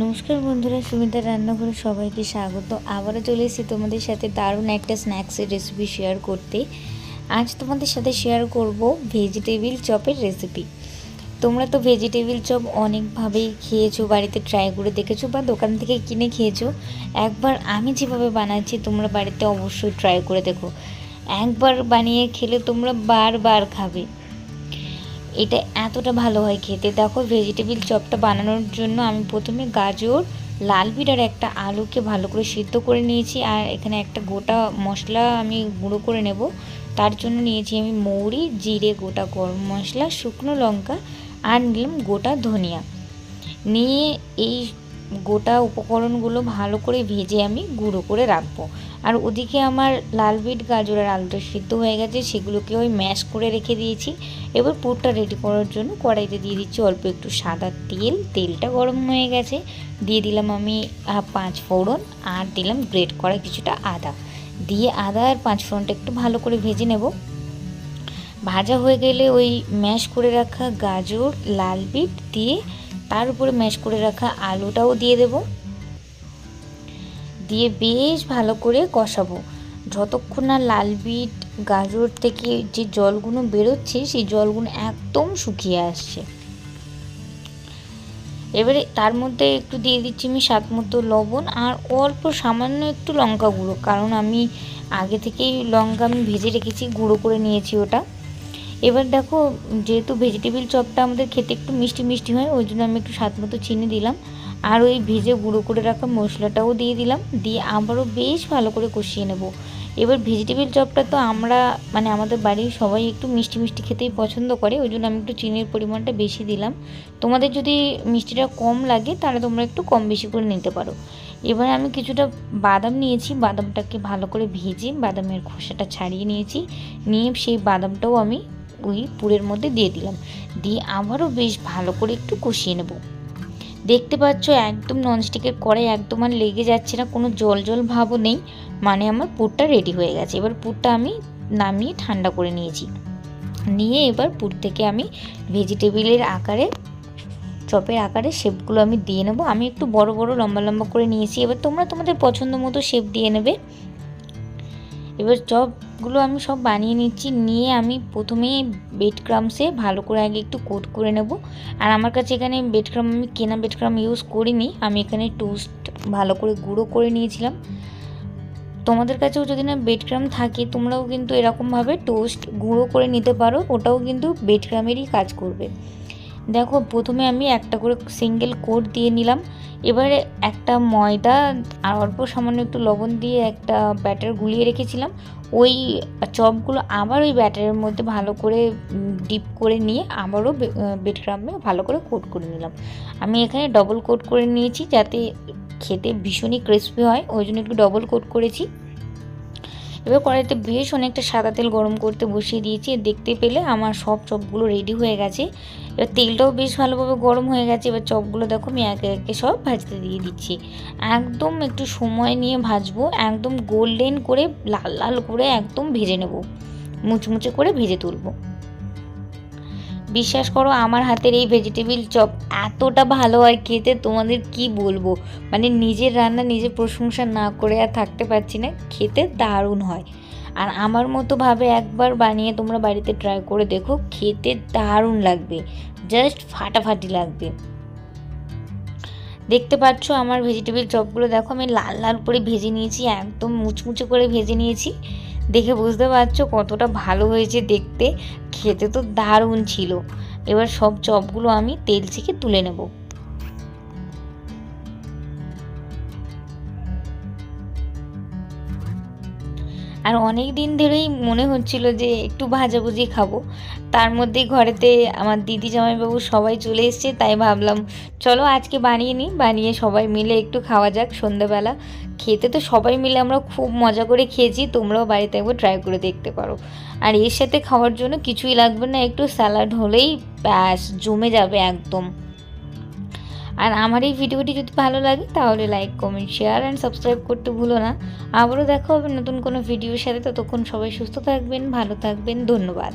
নমস্কার বন্ধুরা, সুমিতার রান্নাঘরে সবাইকে স্বাগত। আবারও চলে এসেছি তোমাদের সাথে দারুণ একটা স্ন্যাক্সের রেসিপি শেয়ার করতে। আজ তোমাদের সাথে শেয়ার করব ভেজিটেবিল চপের রেসিপি। তোমরা তো ভেজিটেবিল চপ অনেকভাবেই খেয়েছো, বাড়িতে ট্রাই করে দেখেছো বা দোকান থেকে কিনে খেয়েছো। একবার আমি যেভাবে বানাচ্ছি তোমরা বাড়িতে অবশ্যই ট্রাই করে দেখো। একবার বানিয়ে খেলে তোমরা বারবার খাবে। এটা এতটা ভালো হয় খেতে। দেখো, ভেজিটেবিল চপটা বানানোর জন্য আমি প্রথমে গাজর, লাল বিট আর একটা আলুকে ভালো করে সিদ্ধ করে নিয়েছি। আর এখানে একটা গোটা মশলা আমি গুঁড়ো করে নেব। তার জন্য নিয়েছি আমি মৌরি, জিরে, গোটা গরম মশলা, শুকনো লঙ্কা আর নিলাম গোটা ধনিয়া। নিয়ে এই গোটা উপকরণগুলো ভালো করে ভেজে আমি গুঁড়ো করে রাখবো। আর ওদিকে আমার লাল বিট, গাজর আর আলুটা সিদ্ধ হয়ে গেছে, সেগুলোকে ওই ম্যাশ করে রেখে দিয়েছি। এবার পুরটা রেডি করার জন্য কড়াইতে দিয়ে দিচ্ছি অল্প একটু সাদা তেল। তেলটা গরম হয়ে গেছে, দিয়ে দিলাম আমি 5 ফোড়ন আর দিলাম গ্রেট করা কিছুটা আদা। দিয়ে আদা আর 5 ফোড়নটা একটু ভালো করে ভেজে নেব। ভাজা হয়ে গেলে ওই ম্যাশ করে রাখা গাজর, লাল বিট দিয়ে তার উপরে ম্যাশ করে রাখা আলুটাও দিয়ে দেব। দিয়ে বেশ ভালো করে কষাবো যতক্ষণ না লাল বিট, গাজর থেকে যে জলগুলো বেরোচ্ছে সেই জলগুলো একদম শুকিয়ে আসছে। এবারে তার মধ্যে একটু দিয়ে দিচ্ছি আমি স্বাদ মতো লবণ আর অল্প সামান্য একটু লঙ্কা গুঁড়ো, কারণ আমি আগে থেকেই লঙ্কা আমি ভেজে রেখেছি, গুঁড়ো করে নিয়েছি ওটা। এবার দেখো, যেহেতু ভেজিটেবিল চপটা আমাদের খেতে একটু মিষ্টি মিষ্টি হয়, ওই জন্য আমি একটু স্বাদ মতো চিনি দিলাম। আর ওই ভেজে গুঁড়ো করে রাখা মশলাটাও দিয়ে দিলাম। দিয়ে আবারও বেশ ভালো করে কষিয়ে নেব। এবার ভেজিটেবিল চপটা তো আমরা আমাদের বাড়ির সবাই একটু মিষ্টি মিষ্টি খেতেই পছন্দ করে, ওই জন্য আমি একটু চিনির পরিমাণটা বেশি দিলাম। তোমাদের যদি মিষ্টিটা কম লাগে তাহলে তোমরা একটু কম বেশি করে নিতে পারো। এবার আমি কিছুটা বাদাম নিয়েছি, বাদামটাকে ভালো করে ভেজে বাদামের খোসাটা ছাড়িয়ে নিয়েছি। নিয়ে সেই বাদামটাও আমি ওই পুরের মধ্যে দিয়ে দিলাম। দিয়ে আবারও বেশ ভালো করে একটু কষিয়ে নেব। দেখতে পাচ্ছ একদম ননস্টিকের কড়াই, একদম আর লেগে যাচ্ছে না, কোনো জল জল ভাবও নেই। আমার পুরটা রেডি হয়ে গেছে। এবার পুরটা আমি নামিয়ে ঠান্ডা করে নিয়েছি। নিয়ে এবার পুর থেকে আমি ভেজিটেবিলের আকারে, চপের আকারে শেপগুলো আমি দিয়ে নেব। আমি একটু বড় বড় লম্বা লম্বা করে নিয়েছি। এবার তোমরা তোমাদের পছন্দ মতো শেপ দিয়ে নেবে। এবার চপগুলো আমি সব বানিয়ে নিচ্ছি। নিয়ে আমি প্রথমে ব্রেড ক্রাম্বসে ভালো করে আগে একটু কোট করে নেব। আর আমার কাছে এখানে ব্রেড ক্রাম্ব, আমি কেনা ব্রেড ক্রাম্ব ইউজ করিনি, আমি এখানে টোস্ট ভালো করে গুঁড়ো করে নিয়েছিলাম। তোমাদের কাছেও যদি না ব্রেড ক্রাম্ব থাকে তোমরাও কিন্তু এরকমভাবে টোস্ট গুঁড়ো করে নিতে পারো, ওটাও কিন্তু ব্রেড ক্রাম্বেরই কাজ করবে। দেখো, প্রথমে আমি একটা করে সিঙ্গেল কোট দিয়ে নিলাম। এবারে একটা ময়দা আর অল্প সামান্য একটু লবণ দিয়ে একটা ব্যাটার গুলিয়ে রেখেছিলাম, ওই চপগুলো আবার ওই ব্যাটারের মধ্যে ভালো করে ডিপ করে নিয়ে আবারও ব্রেড ক্রাম্বে ভালো করে কোট করে নিলাম। আমি এখানে ডবল কোট করে নিয়েছি যাতে খেতে ভীষণই ক্রিস্পি হয়, ওই জন্য একটু ডবল কোট করেছি। এবার কড়াইতে বেশ অনেকটা সাদা তেল গরম করতে বসিয়ে দিয়েছি। দেখতে পেলে আমার সব চপগুলো রেডি হয়ে গেছে। এবার তেলটাও বেশ ভালোভাবে গরম হয়ে গেছে। এবার চপগুলো দেখো আমি একে একে সব ভাজতে দিয়ে দিচ্ছি। একদম একটু সময় নিয়ে ভাজবো, একদম গোল্ডেন করে লাল লাল করে একদম ভেজে নেব, মুচমুচে করে ভেজে তুলবো। বিশ্বাস করো, আমার হাতের এই ভেজিটেবিল চপ এতটা ভালো হয় খেতে, তোমাদের কি বলবো। নিজের রান্না নিজে প্রশংসা না করে আর থাকতে পারছি না, খেতে দারুণ হয়। আর আমার মতো ভাবে একবার বানিয়ে তোমরা বাড়িতে ট্রাই করে দেখো, খেতে দারুণ লাগবে, জাস্ট ফাটাফাটি লাগবে। দেখতে পাচ্ছ আমার ভেজিটেবিল চপগুলো দেখো আমি লাল লাল করে ভেজে নিয়েছি, একদম মুচমুচে করে ভেজে নিয়েছি। দেখে বুঝতে পারছো কতটা ভালো হয়েছে দেখতে, খেতে তো দারুণ ছিল। এবার সব চপগুলো আমি তেল থেকে তুলে নেব। আর অনেক দিন ধরেই মনে হচ্ছিল যে একটু ভাজাভুজি খাবো, তার মধ্যেই ঘরেতে আমার দিদি, জামাইবাবু সবাই চলে এসছে, তাই ভাবলাম চলো আজকে বানিয়ে নিই, বানিয়ে সবাই মিলে একটু খাওয়া যাক সন্ধ্যাবেলা। খেতে তো সবাই মিলে আমরা খুব মজা করে খেয়েছি, তোমরাও বাড়িতে একবার ট্রাই করে দেখতে পারো। আর এর সাথে খাওয়ার জন্য কিছুই লাগবে না, একটু স্যালাড হলেই ব্যাস জমে যাবে একদম। আর আমার এই ভিডিওটি যদি ভালো লাগে তাহলে like, comment, share and subscribe করতে ভুলো না। আবারও দেখা হবে নতুন কোনো ভিডিওর সাথে, ততক্ষণ সবাই সুস্থ থাকবেন, ভালো থাকবেন, ধন্যবাদ।